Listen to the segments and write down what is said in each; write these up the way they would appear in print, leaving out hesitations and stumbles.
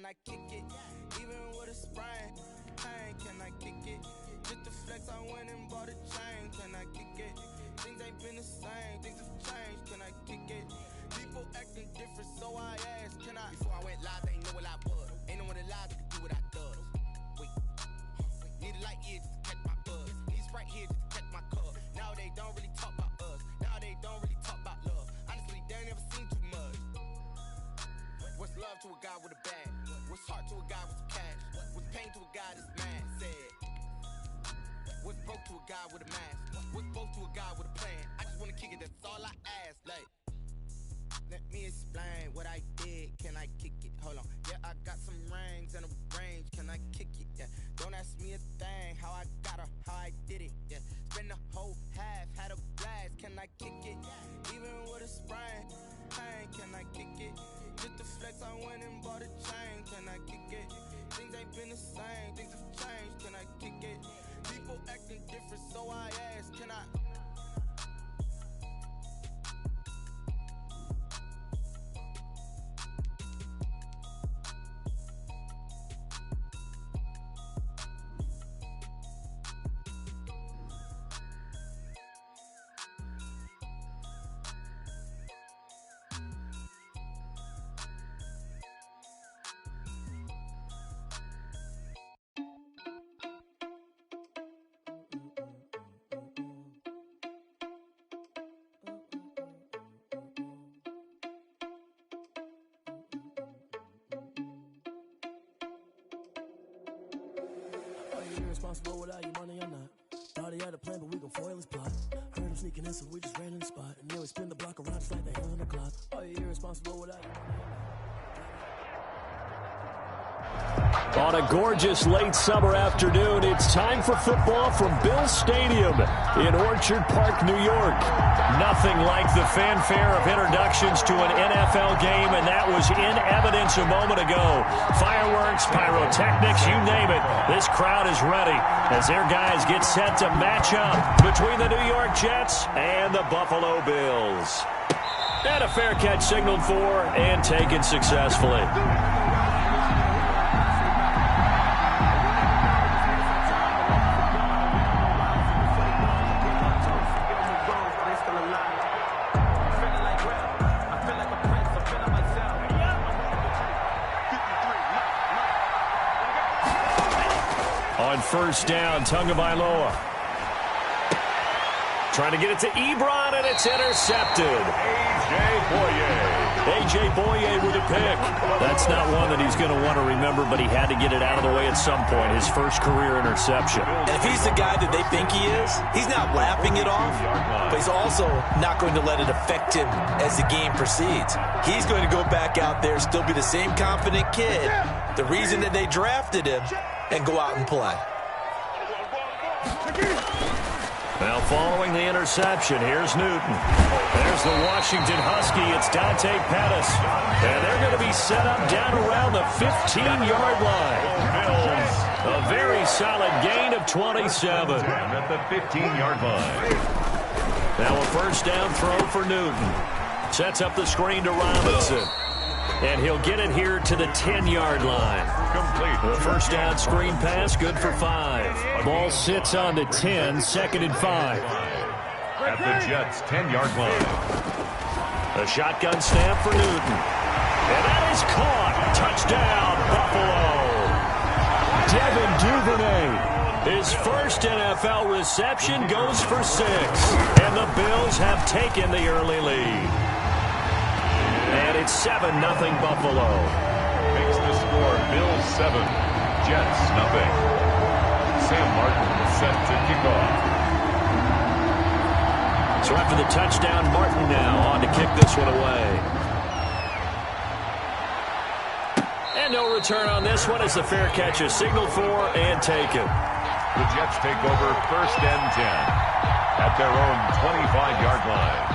I kick it? Even with a sprain, pain, can I kick it? Just the flex, I went and bought a chain, can I kick it? Things ain't been the same, things have changed, can I kick it? People acting different, so I asked, can I? Before I went live, they ain't know what I was. Ain't no one alive that could do what I does. Wait, need a light here just to catch my buzz. Need Sprite here just to catch my cup. Now they don't really talk about us. Now they don't really talk about love. Honestly, they ain't never seen too much. What's love to a guy with a bag? What's heart to a guy with some cash? What's pain to a guy that's mad? Said. What's broke to a guy with a mask? What's broke to a guy with a plan? I just wanna kick it, that's all I ask. Like, let me explain what I did. Can I kick it? Hold on. Yeah, I got some rings and a range. Can I kick it? Yeah. Don't ask me a thing. How I got her, how I did it. Yeah. Spend the whole half, had a blast. Can I kick it? Even with a sprain, pain. Can I kick it? Just the flex, I went and bought a chain. Can I kick it? Things ain't been the same. Things have changed. Can I kick it? People acting different, so I ask, can I? Irresponsible without your money or not. Thought he had a plan, but we gon' foil his plot. Heard him sneaking in, so we just ran in the spot. And then we spin the block around just like the hell on the clock. Are you irresponsible without your money or not? On a gorgeous late summer afternoon, it's time for football from Bill's Stadium in Orchard Park, New York. Nothing like the fanfare of introductions to an NFL game, and that was in evidence a moment ago. Fireworks, pyrotechnics, you name it. This crowd is ready as their guys get set to match up between the New York Jets and the Buffalo Bills. And a fair catch signaled for and taken successfully. On first down, Tagovailoa. Trying to get it to Ebron, and it's intercepted. A.J. Boye with a pick. That's not one that he's going to want to remember, but he had to get it out of the way at some point. His first career interception. And if he's the guy that they think he is, he's not laughing it off, but he's also not going to let it affect him as the game proceeds. He's going to go back out there, still be the same confident kid, the reason that they drafted him, and go out and play. Well, following the interception, here's Newton. There's the Washington Husky. It's Dante Pettis. And they're going to be set up down around the 15-yard line. A very solid gain of 27. At the 15-yard line. Now a first down throw for Newton. Sets up the screen to Robinson. And he'll get it here to the 10-yard line. Complete. The first down screen pass, good for 5. Ball sits on the 10, second and 5. At the Jets' 10-yard line. A shotgun snap for Newton. And that is caught. Touchdown, Buffalo. Devin Duvernay. His first NFL reception goes for 6. And the Bills have taken the early lead. And it's 7-0 Buffalo. Makes the score Bills 7, Jets nothing. Sam Martin set to kick off. So after the touchdown, Martin now on to kick this one away. And no return on this one as the fair catch is signaled for and taken. The Jets take over first and 10 at their own 25-yard line.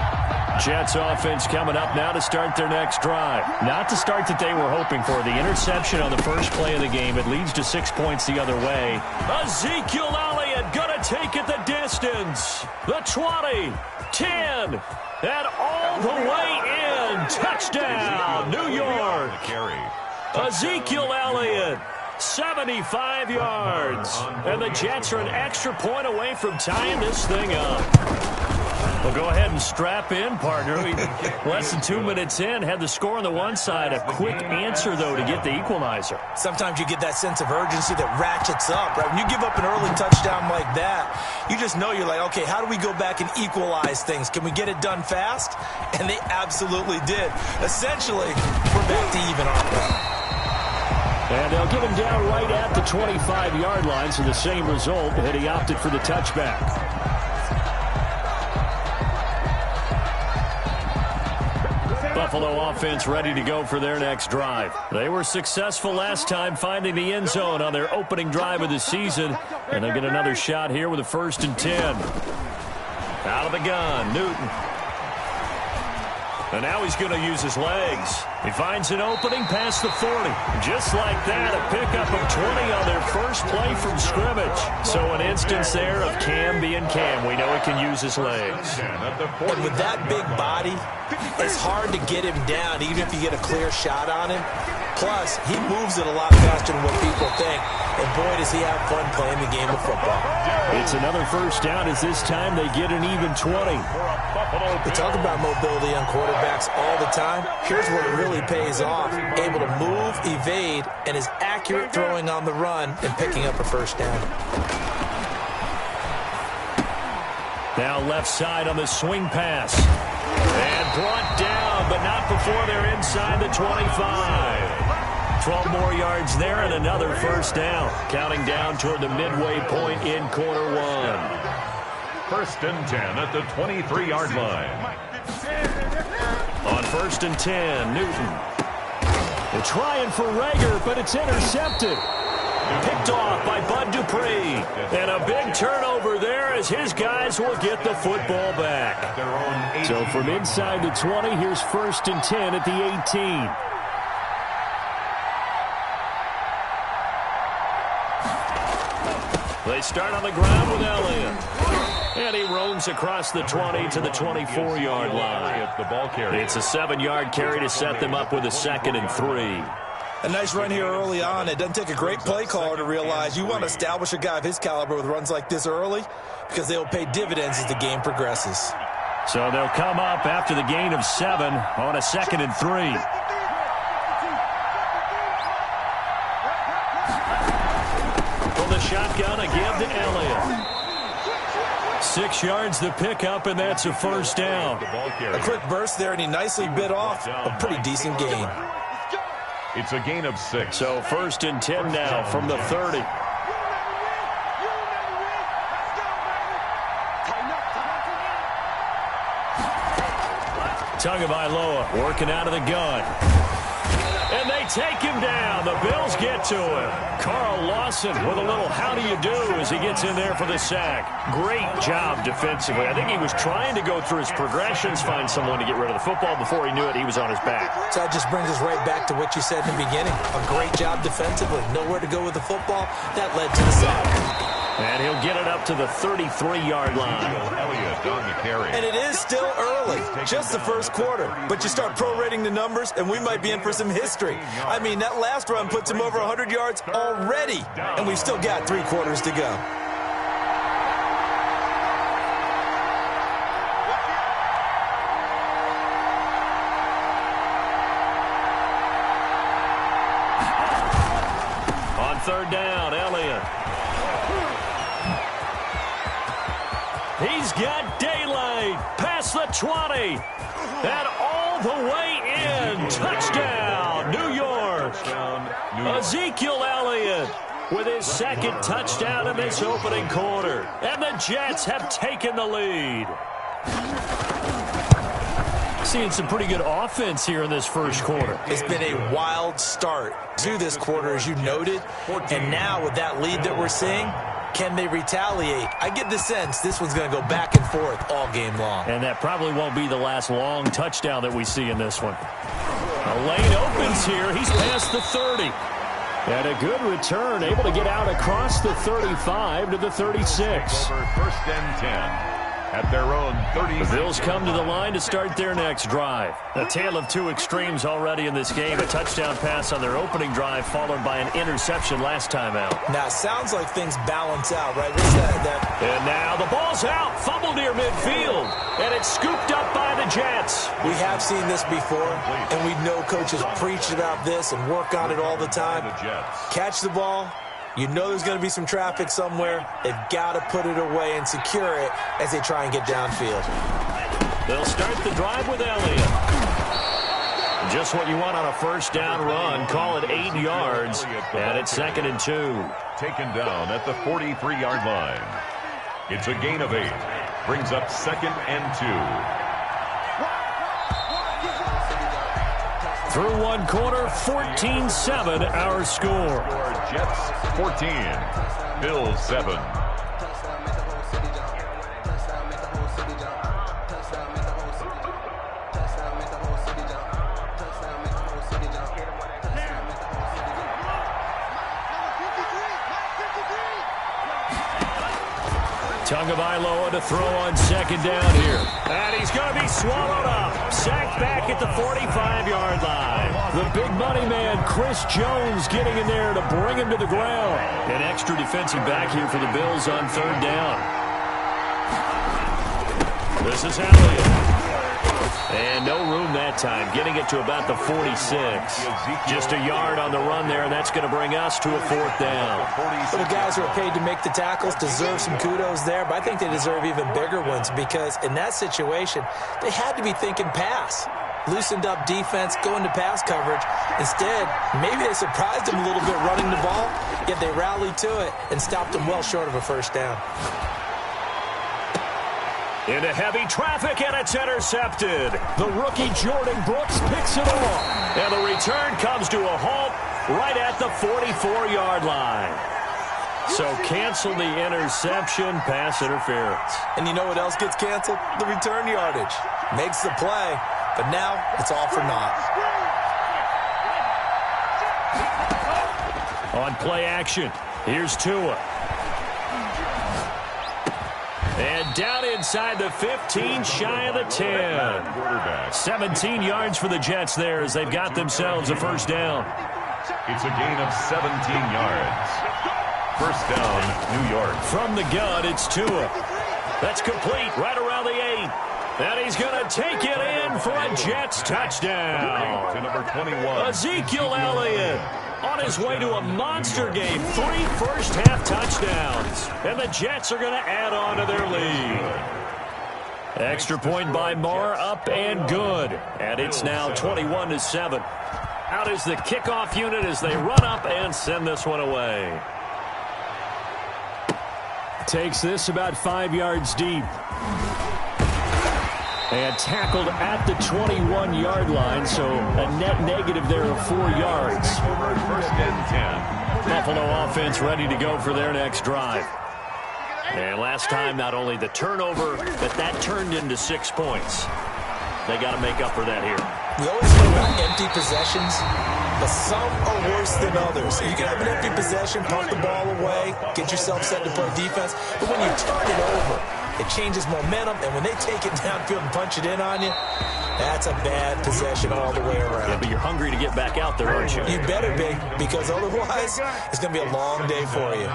Jets offense coming up now to start their next drive. Not the start that they were hoping for. The interception on the first play of the game. It leads to 6 points the other way. Ezekiel Elliott going to take it the distance. The 20, 10, and all the way in. Touchdown, New York. Carry. Ezekiel Elliott, 75 yards. And the Jets are an extra point away from tying this thing up. Well, go ahead and strap in, partner. Less than 2 minutes in, had the score on the one side. A quick answer, though, to get the equalizer. Sometimes you get that sense of urgency that ratchets up, right? When you give up an early touchdown like that, you just know you're like, okay, how do we go back and equalize things? Can we get it done fast? And they absolutely did. Essentially, we're back to even, aren't we? And they'll get him down right at the 25-yard line, so the same result, and he opted for the touchback. Buffalo offense ready to go for their next drive. They were successful last time finding the end zone on their opening drive of the season, and they'll get another shot here with a 1st and 10. Out of the gun, Newton. And now he's going to use his legs. He finds an opening past the 40. Just like that, a pickup of 20 on their first play from scrimmage. So an instance there of Cam being Cam. We know he can use his legs. And with that big body, it's hard to get him down, even if you get a clear shot on him. Plus, he moves it a lot faster than what people think. And boy, does he have fun playing the game of football. It's another 1st down as this time they get an even 20. We talk about mobility on quarterbacks all the time. Here's where it really pays off. Able to move, evade, and is accurate throwing on the run and picking up a 1st down. Now left side on the swing pass. And brought down, but not before they're inside the 25. 12 more yards there and another 1st down. Counting down toward the midway point in quarter one. 1st and 10 at the 23-yard line. On 1st and 10, Newton. They're trying for Rager, but it's intercepted. Picked off by Bud Dupree. And a big turnover there as his guys will get the football back. So from inside the 20, here's 1st and 10 at the 18. They start on the ground with Elliott. And he roams across the 20 to the 24-yard line. It's a 7-yard carry to set them up with a 2nd and 3. A nice run here early on. It doesn't take a great play caller to realize you want to establish a guy of his caliber with runs like this early because they will pay dividends as the game progresses. So they'll come up after the gain of 7 on a 2nd and 3. From the shotgun, a give to Elliott. 6 yards the pickup, and that's a 1st down. A quick burst there, and he nicely bit off a pretty decent gain. It's a gain of 6. So 1st and 10 now from the 30. Tagovailoa working out of the gun. And they take him down. The Bills get to him. Carl Lawson with a little how do you do as he gets in there for the sack. Great job defensively. I think he was trying to go through his progressions, find someone to get rid of the football. Before he knew it, he was on his back. So that just brings us right back to what you said in the beginning. A great job defensively. Nowhere to go with the football. That led to the sack. And he'll get it up to the 33-yard line. Elliott on the carry. And it is still early, just the first quarter. But you start prorating the numbers, and we might be in for some history. I mean, that last run puts him over 100 yards already, and we've still got 3 quarters to go. On 3rd down, Elliott. He's got daylight past the 20 and all the way in. Touchdown, New York. Ezekiel Elliott with his 2nd touchdown in this opening quarter. And the Jets have taken the lead. Seeing some pretty good offense here in this first quarter. It's been a wild start to this quarter, as you noted. And now with that lead that we're seeing, can they retaliate? I get the sense this one's going to go back and forth all game long. And that probably won't be the last long touchdown that we see in this one. A lane opens here. He's past the 30. And a good return, able to get out across the 35 to the 36. Over 1st and 10. at their own 30. The Bills come to the line to start their next drive. A tale of two extremes already in this game. A touchdown pass on their opening drive, followed by an interception last time out. Now, sounds like things balance out, right? What's that? And now the ball's out. Fumble near midfield. And it's scooped up by the Jets. We have seen this before, and we know coaches preach about this and work on it all the time. Catch the ball. You know there's going to be some traffic somewhere. They've got to put it away and secure it as they try and get downfield. They'll start the drive with Elliott. Just what you want on a first down run. Call it 8 yards. And it's 2nd and 2. Taken down at the 43-yard line. It's a gain of 8. Brings up 2nd and 2. Through one quarter, 14-7 our score. Jets 14, Bills 7. Tagovailoa to throw on second down here. And he's going to be swallowed up. Sacked back at the 45-yard line. The big money man, Chris Jones, getting in there to bring him to the ground. An extra defensive back here for the Bills on third down. This is Elliott. And no room that time, getting it to about the 46. Just a yard on the run there, and that's going to bring us to a fourth down. Well, the guys who are paid to make the tackles deserve some kudos there, but I think they deserve even bigger ones because in that situation, they had to be thinking pass. Loosened up defense, going to pass coverage. Instead, maybe they surprised them a little bit running the ball, yet they rallied to it and stopped them well short of a first down. Into heavy traffic, and it's intercepted. The rookie Jordan Brooks picks it off. And the return comes to a halt right at the 44-yard line. So cancel the interception, pass interference. And you know what else gets canceled? The return yardage. Makes the play, but now it's all for naught. On play action, here's Tua. And down inside the 15, shy of the 10. 17 yards for the Jets there as they've got themselves a first down. It's a gain of 17 yards. First down, New York. From the gun, it's Tua. That's complete right around the 8. And he's going to take it in for a Jets touchdown. To number 21. Ezekiel Elliott on his way to a monster game. 3 first-half touchdowns. And the Jets are going to add on to their lead. Extra point by Marr, up and good. And it's now 21-7. Out is the kickoff unit as they run up and send this one away. Takes this about 5 yards deep. And tackled at the 21-yard line, so a net negative there of 4 yards. First and 10. Buffalo offense ready to go for their next drive. And last time, not only the turnover, but that turned into 6 points. They got to make up for that here. We always talk about empty possessions, but some are worse than others. You can have an empty possession, punt the ball away, get yourself set to play defense, but when you turn it over, it changes momentum, and when they take it downfield and punch it in on you, that's a bad possession all the way around. Yeah, but you're hungry to get back out there, aren't you? You better be, because otherwise, it's going to be a long day for you.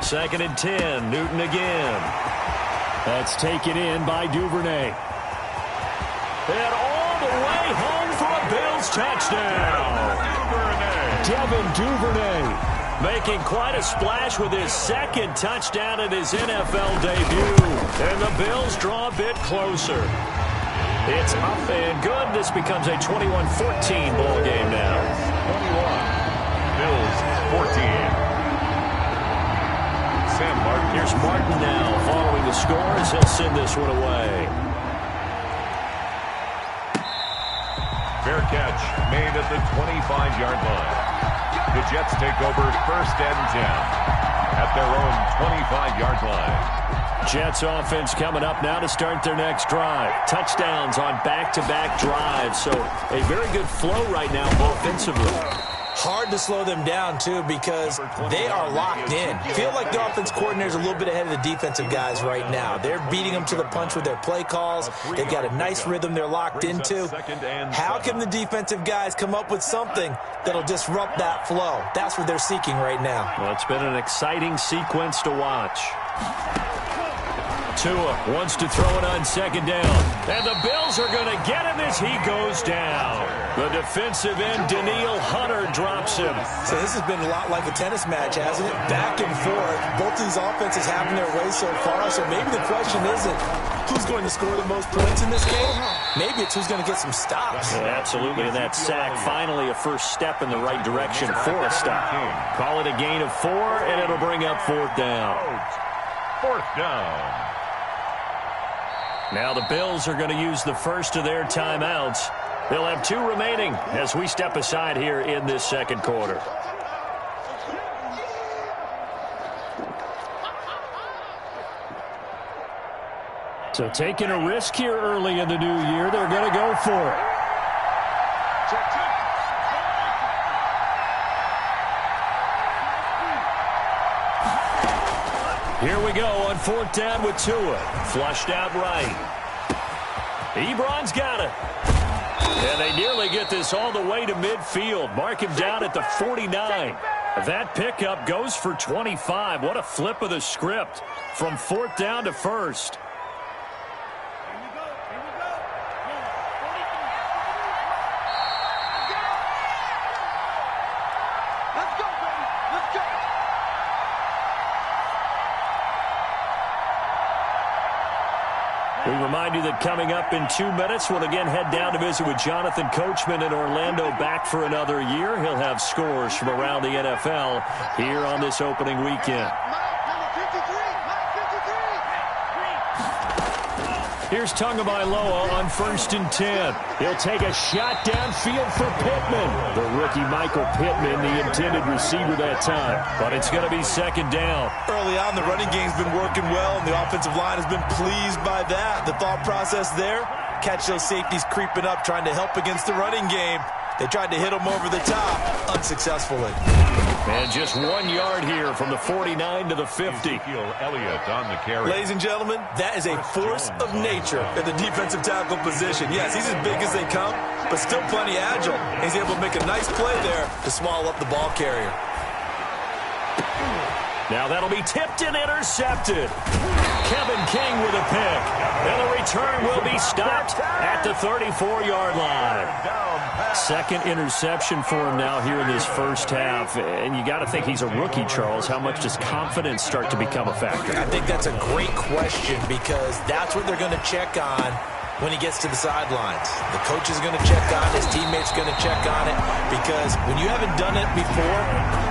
2nd and 10, Newton again. That's taken in by Duvernay. And all the way home for a Bills touchdown. Devin Duvernay making quite a splash with his 2nd touchdown in his NFL debut. And the Bills draw a bit closer. It's up and good. This becomes a 21-14 ball game now. 21. Bills 14. Sam Martin. Here's Martin now following the score as he'll send this one away. Fair catch made at the 25-yard line. The Jets take over first and 10 at their own 25-yard line. Jets offense coming up now to start their next drive. Touchdowns on back-to-back drives, so a very good flow right now offensively. Hard to slow them down, too, because they are locked in. Feel like the offense coordinator is a little bit ahead of the defensive guys right now. They're beating them to the punch with their play calls. They've got a nice rhythm they're locked into. How can the defensive guys come up with something that'll disrupt that flow? That's what they're seeking right now. Well, it's been an exciting sequence to watch. Tua wants to throw it on second down. And the Bills are going to get him as he goes down. The defensive end, Danielle Hunter, drops him. So this has been a lot like a tennis match, hasn't it? Back and forth. Both these offenses having their way so far. So maybe the question isn't who's going to score the most points in this game. Maybe it's who's going to get some stops. Yeah, absolutely. And that sack, finally a first step in the right direction for a stop. Call it a gain of 4, and it'll bring up 4th down. 4th down. Now the Bills are going to use the first of their timeouts. They'll have 2 remaining as we step aside here in this second quarter. So taking a risk here early in the new year, they're going to go for it. Here we go on 4th down with Tua. Flushed out right. Ebron's got it. And they nearly get this all the way to midfield. Mark him down at the 49. That pickup goes for 25. What a flip of the script from 4th down to 1st. We remind you that coming up in 2 minutes, we'll again head down to visit with Jonathan Coachman in Orlando, back for another year. He'll have scores from around the NFL here on this opening weekend. Here's Tagovailoa on 1st and 10. He'll take a shot downfield for Pittman. The rookie Michael Pittman, the intended receiver that time. But it's going to be 2nd down. Early on, the running game's been working well, and the offensive line has been pleased by that. The thought process there, catch those safeties creeping up, trying to help against the running game. They tried to hit them over the top, unsuccessfully. And just 1 yard here from the 49 to the 50. Elliott on the carry. Ladies and gentlemen, that is a force of nature in the defensive tackle position. Yes, he's as big as they come, but still plenty agile. He's able to make a nice play there to swallow up the ball carrier. Now that'll be tipped and intercepted. Kevin King with a pick. And the return will be stopped at the 34-yard line. 2nd interception for him now here in this first half. And you got to think he's a rookie, Charles. How much does confidence start to become a factor? I think that's a great question, because that's what they're going to check on when he gets to the sidelines. The coach is going to check on it. His teammates are going to check on it, because when you haven't done it before,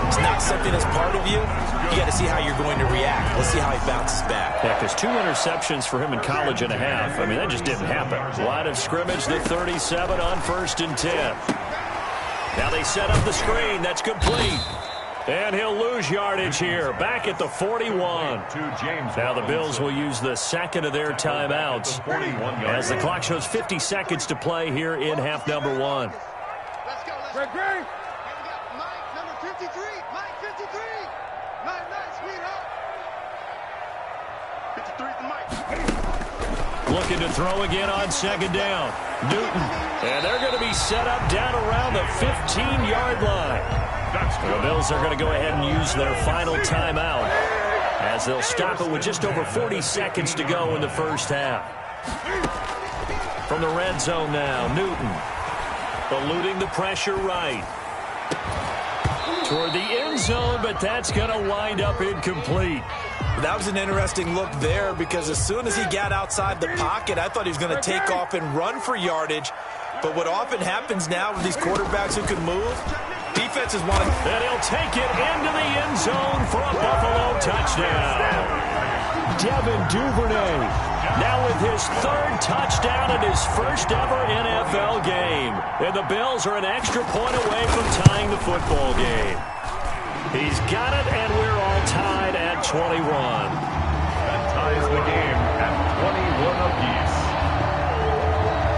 it's not something that's part of you. You got to see how you're going to react. Let's see how he bounces back. Yeah, because 2 interceptions for him in college and a half. I mean, that just didn't happen. Line of scrimmage, the 37 on 1st and 10. Now they set up the screen. That's complete. And he'll lose yardage here, back at the 41. Now the Bills will use the 2nd of their timeouts as the clock shows 50 seconds to play here in half number 1. Let's go. Greg. Mike, number 53. Mike, 53. Mike, sweetheart. 53 to Mike. Looking to throw again on 2nd down. Newton. And they're going to be set up down around the 15-yard line. The Bills are going to go ahead and use their final timeout as they'll stop it with just over 40 seconds to go in the first half. From the red zone now, Newton eluding the pressure right. Toward the end zone, but that's going to wind up incomplete. That was an interesting look there, because as soon as he got outside the pocket, I thought he was going to take off and run for yardage. But what often happens now with these quarterbacks who can move, defenses want to... And he'll take it into the end zone for a Buffalo touchdown. Devin Duvernay now with his 3rd touchdown in his first ever NFL game. And the Bills are an extra point away from tying the football game. He's got it, and we're all tied at 21. That ties the game at 21 apiece.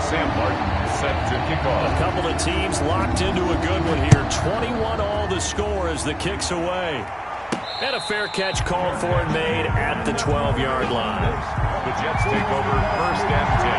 Sam Martin set to kick off. A couple of teams locked into a good one here. 21 all the score as the kick's away. And a fair catch called for and made at the 12-yard line. The Jets take over first and 10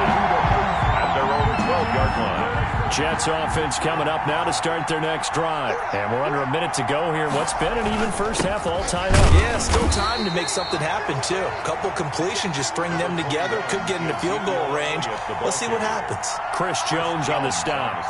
at their own 12-yard line. Jets offense coming up now to start their next drive. And we're under a minute to go here. What's been an even first half all tied up? Yeah, still time to make something happen, too. A couple completions, just string them together. Could get into field goal range. Let's see what happens. Chris Jones on the stop.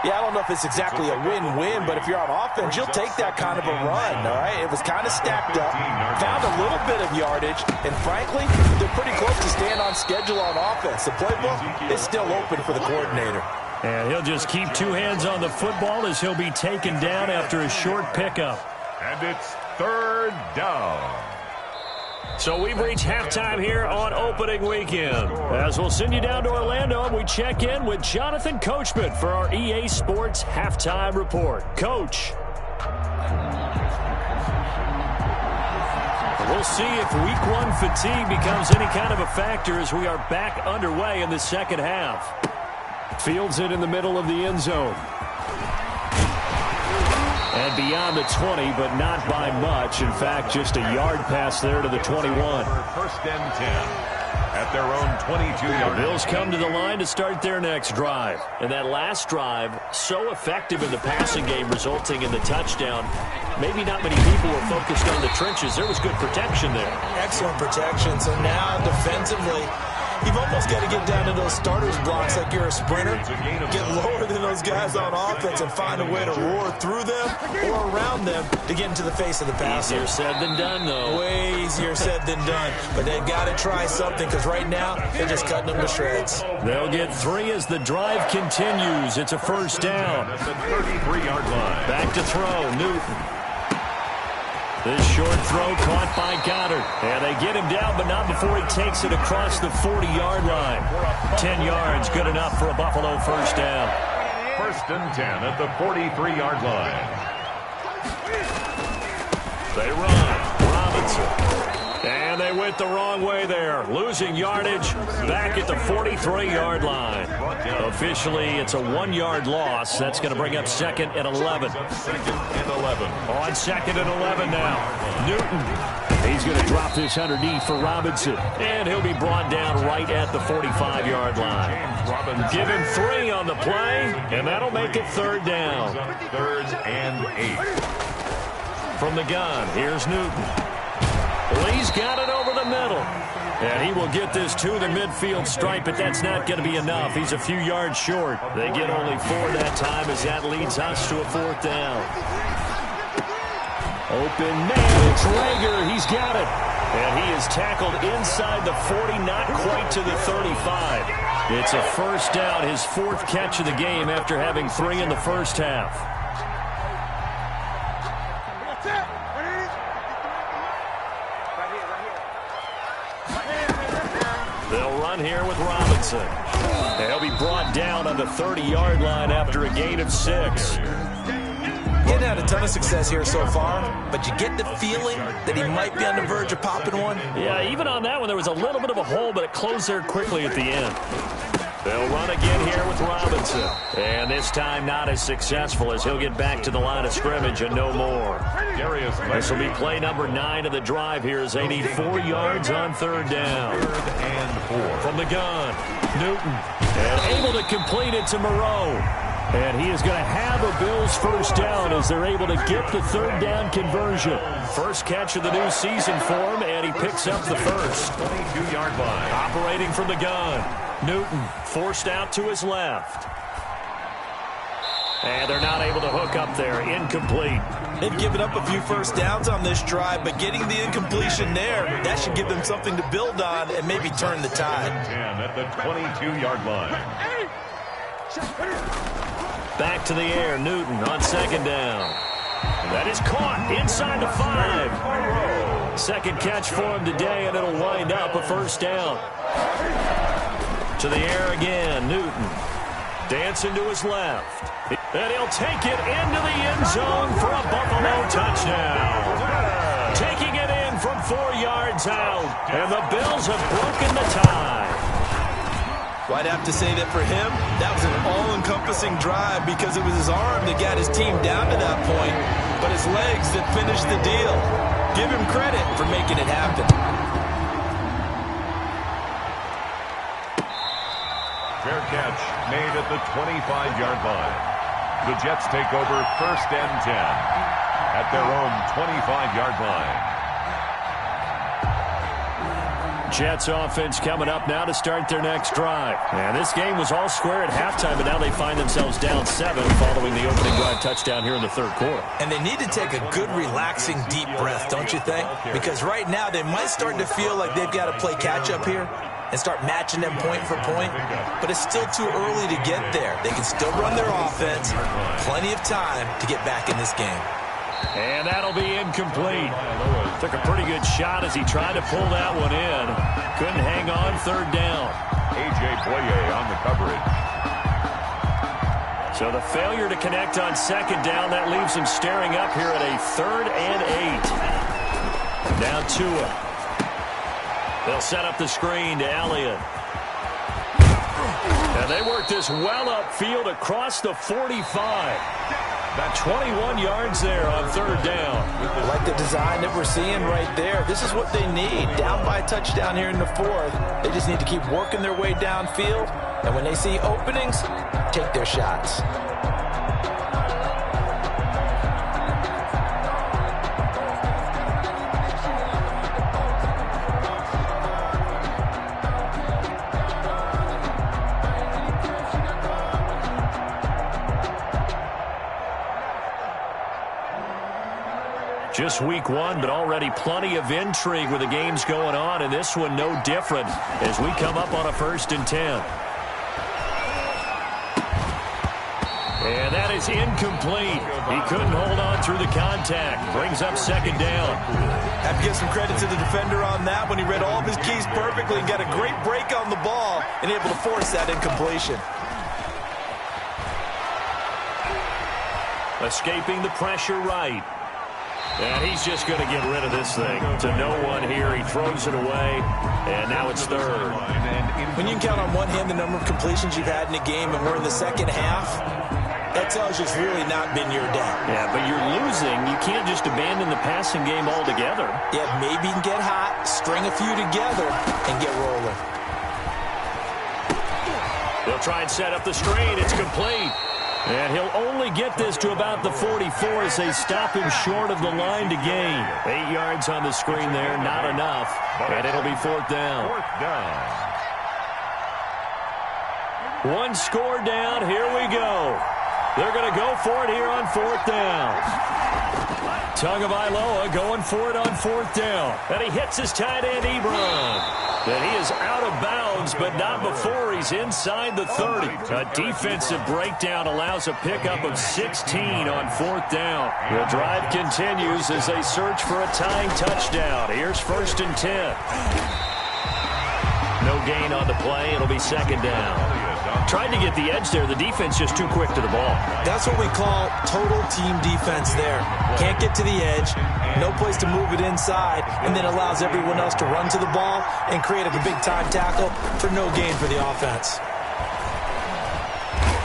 Yeah, I don't know if it's exactly a win-win, but if you're on offense, you'll take that kind of a run, all right? It was kind of stacked up, found a little bit of yardage, and frankly, they're pretty close to staying on schedule on offense. The playbook is still open for the coordinator. And he'll just keep two hands on the football as he'll be taken down after a short pickup. And it's third down. So we've reached halftime here on opening weekend. As we'll send you down to Orlando, and we check in with Jonathan Coachman for our EA Sports Halftime Report. Coach. We'll see if week one fatigue becomes any kind of a factor as we are back underway in the second half. Fields it in the middle of the end zone. And beyond the 20, but not by much. In fact, just a yard pass there to the 21. First and 10 at their own 22-yard line. Bills come to the line to start their next drive. And that last drive, so effective in the passing game, resulting in the touchdown. Maybe not many people were focused on the trenches. There was good protection there. Excellent protection. So now defensively, you've almost got to get down to those starters blocks like you're a sprinter. Get lower than those guys on offense and find a way to roar through them or around them to get into the face of the passer. Easier said than done, though. Way easier said than done. But they've got to try something because right now they're just cutting them to shreds. They'll get 3 as the drive continues. It's a first down. At the 33-yard line. Back to throw, Newton. This short throw caught by Goddard. And they get him down, but not before he takes it across the 40-yard line. 10 yards, good enough for a Buffalo first down. First and 10 at the 43-yard line. They run. Robinson. And they went the wrong way there. Losing yardage back at the 43-yard line. Officially, it's a 1-yard loss. That's going to bring up second and 11. Second and 11. On second and 11 now. Newton. He's going to drop this underneath for Robinson. And he'll be brought down right at the 45-yard line. Give him 3 on the play, and that'll make it third down. Third and 8. From the gun, here's Newton. Lee's got it over the middle. And he will get this to the midfield stripe, but that's not going to be enough. He's a few yards short. They get only 4 that time as that leads us to a fourth down. Open man, it's Rager. He's got it. And he is tackled inside the 40, not quite to the 35. It's a first down, his 4th catch of the game after having 3 in the first half. They'll run here with Robinson. They'll be brought down on the 30-yard line after a gain of 6. Getting had a ton of success here so far, but you get the feeling that he might be on the verge of popping one. Yeah, even on that one, there was a little bit of a hole, but it closed there quickly at the end. They'll run again here with Robinson. And this time not as successful as he'll get back to the line of scrimmage and no more. This will be play number 9 of the drive here as they need 4 yards on third down. Third and 4. From the gun, Newton. And able to complete it to Moreau. And he is going to have a Bills first down as they're able to get the third down conversion. First catch of the new season for him, and he picks up the first. 22-yard line. Operating from the gun. Newton forced out to his left. And they're not able to hook up there. Incomplete. They've given up a few first downs on this drive, but getting the incompletion there, that should give them something to build on and maybe turn the tide. 10 at the 22-yard line. Back to the air, Newton on second down. That is caught inside the 5. Second catch for him today, and it'll wind up a first down. To the air again, Newton. Dancing to his left. And he'll take it into the end zone for a Buffalo touchdown. Taking it in from 4 yards out, and the Bills have broken the tie. Well, I'd have to say that for him, that was an all-encompassing drive because it was his arm that got his team down to that point, but his legs that finished the deal. Give him credit for making it happen. Fair catch made at the 25-yard line. The Jets take over 1st and 10 at their own 25-yard line. Jets offense coming up now to start their next drive. And this game was all square at halftime, but now they find themselves down 7 following the opening drive touchdown here in the third quarter. And they need to take a good, relaxing, deep breath, don't you think? Because right now they might start to feel like they've got to play catch-up here and start matching them point for point. But it's still too early to get there. They can still run their offense. Plenty of time to get back in this game. And that'll be incomplete. Took a pretty good shot as he tried to pull that one in. Couldn't hang on, third down. A.J. Boye on the coverage. So the failure to connect on second down, that leaves him staring up here at a 3rd and 8. Now Tua. They'll set up the screen to Elliott. And they work this well upfield across the 45. About 21 yards there on third down. I like the design that we're seeing right there. This is what they need. Down by a touchdown here in the 4th. They just need to keep working their way downfield. And when they see openings, take their shots. Just week 1, but already plenty of intrigue with the games going on, and this one no different as we come up on a 1st and 10. And that is incomplete. He couldn't hold on through the contact. Brings up second down. Have to give some credit to the defender on that when he read all of his keys perfectly and got a great break on the ball and able to force that incompletion. Escaping the pressure right. And he's just going to get rid of this thing to no one here. He throws it away, and now it's third. When you can count on one hand the number of completions you've had in a game and we're in the second half, that tells you it's really not been your day. Yeah, but you're losing. You can't just abandon the passing game altogether. Yeah, maybe you can get hot, string a few together, and get rolling. They'll try and set up the screen. It's complete. And he'll only get this to about the 44 as they stop him short of the line to gain. 8 yards on the screen there, not enough. And it'll be 4th down. 4th down. One score down. Here we go. They're going to go for it here on 4th down. Tagovailoa going for it on 4th down. And he hits his tight end, Ebron. And he is out of bounds, but not before he's inside the 30. A defensive breakdown allows a pickup of 16 on 4th down. The drive continues as they search for a tying touchdown. Here's 1st and 10. No gain on the play. It'll be second down. Tried to get the edge there. The defense just too quick to the ball. That's what we call total team defense there. Can't get to the edge, no place to move it inside, and then allows everyone else to run to the ball and create a big-time tackle for no gain for the offense.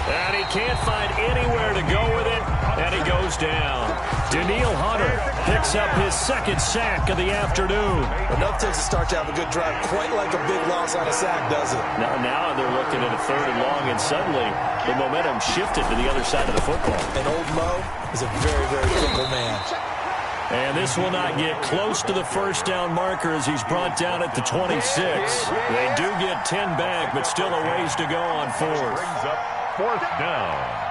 And he can't find anywhere to go with it, and he goes down. Danielle Hunter picks up his 2nd sack of the afternoon. Enough takes a start to have a good drive, quite like a big loss on a sack, does it? Now they're looking at a 3rd and long, and suddenly the momentum shifted to the other side of the football. And old Mo is a very, very fickle man. And this will not get close to the 1st down marker as he's brought down at the 26. They do get 10 back, but still a ways to go on 4th. Brings up 4th down.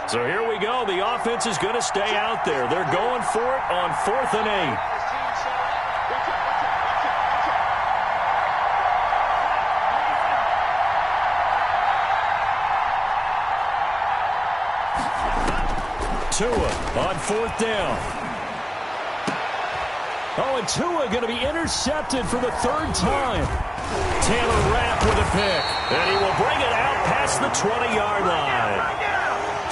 So here we go. The offense is going to stay out there. They're going for it on 4th and 8. Tua on 4th down. Oh, and Tua going to be intercepted for the 3rd time. Taylor Rapp with a pick. And he will bring it out past the 20-yard line.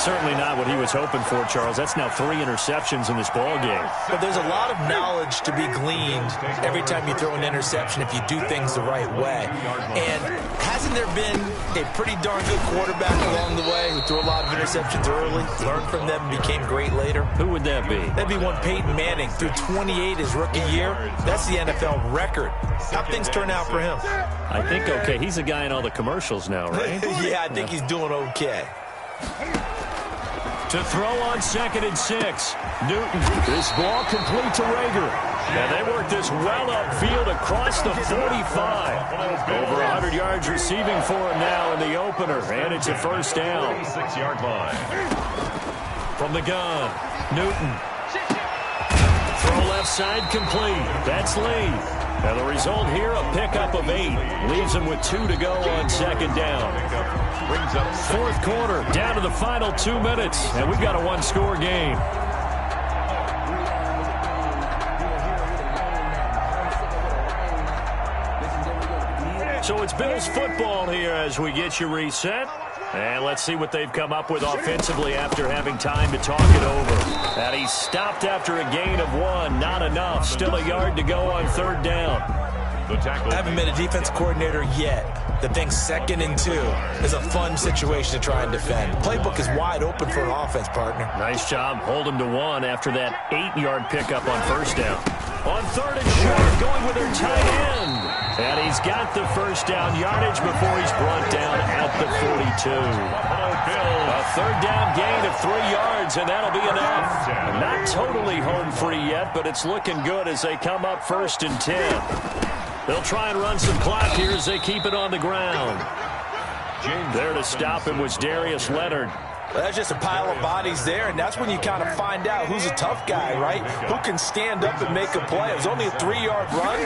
Certainly not what he was hoping for, Charles. That's now 3 interceptions in this ball game. But there's a lot of knowledge to be gleaned every time you throw an interception if you do things the right way. And hasn't there been a pretty darn good quarterback along the way who threw a lot of interceptions early, learned from them, and became great later? Who would that be? That'd be one Peyton Manning. Threw 28 his rookie year. That's the NFL record. How things turn out for him? I think okay. He's a guy in all the commercials now, right? Yeah, I think he's doing okay. To throw on 2nd and 6. Newton. This ball complete to Rager. And they work this well upfield across the 45. Over 100 yards receiving for him now in the opener. And it's a first down. 36-yard line. From the gun, Newton. Throw left side complete. That's Lee. And the result here, a pickup of 8. Leaves him with 2 to go on 2nd down. Brings up 4th quarter, down to the final 2 minutes. And we've got a 1-score game. So it's Bills football here as we get you reset. And let's see what they've come up with offensively after having time to talk it over. And he's stopped after a gain of 1. Not enough. Still a yard to go on 3rd down. I haven't been a defense coordinator yet. The thing 2nd and 2 is a fun situation to try and defend. Playbook is wide open for an offense, partner. Nice job. Hold him to 1 after that 8-yard pickup on 1st down. On 3rd and short, going with their tight end. And he's got the first down yardage before he's brought down at the 42. A 3rd down gain of 3 yards, and that'll be enough. Not totally home free yet, but it's looking good as they come up 1st and 10. They'll try and run some clock here as they keep it on the ground. There to stop him was Darius Leonard. Well, that's just a pile of bodies there, and that's when you kind of find out who's a tough guy, right? Who can stand up and make a play. It was only a 3-yard run,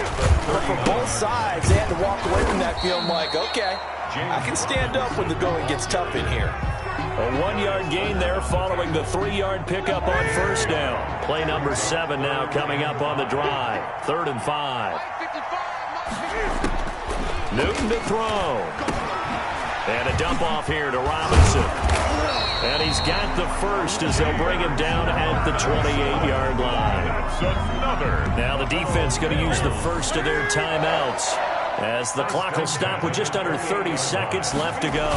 but for both sides, they had to walk away from that feeling like, okay, I can stand up when the going gets tough in here. A 1-yard gain there following the 3-yard pickup on 1st down. Play number 7 now coming up on the drive. 3rd and 5. Newton to throw. And a dump off here to Robinson. And he's got the first as they'll bring him down at the 28-yard line. Now the defense going to use the first of their timeouts as the clock will stop with just under 30 seconds left to go.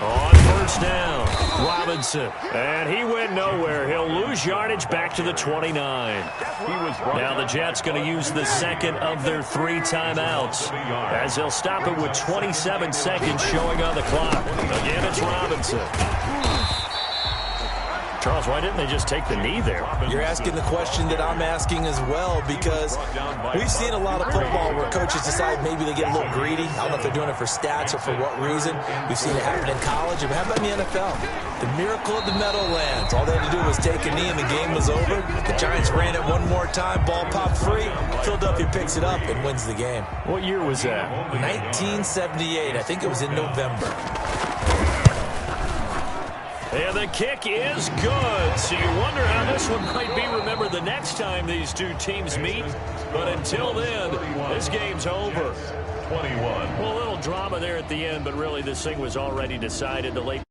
On 1st down, Robinson. And he went nowhere. He'll lose yardage back to the 29. Now the Jets going to use the 2nd of their 3 timeouts as they'll stop it with 27 seconds showing on the clock. Again, it's Robinson. Charles, why didn't they just take the knee there? You're asking the question that I'm asking as well, because we've seen a lot of football where coaches decide maybe they get a little greedy. I don't know if they're doing it for stats or for what reason. We've seen it happen in college. But how about in the NFL? The miracle of the Meadowlands. All they had to do was take a knee and the game was over. The Giants ran it one more time. Ball popped free. Philadelphia picks it up and wins the game. What year was that? 1978. I think it was in November. And the kick is good. So you wonder how this one might be remembered the next time these two teams meet. But until then, this game's over. 21. Well, a little drama there at the end, but really this thing was already decided. The late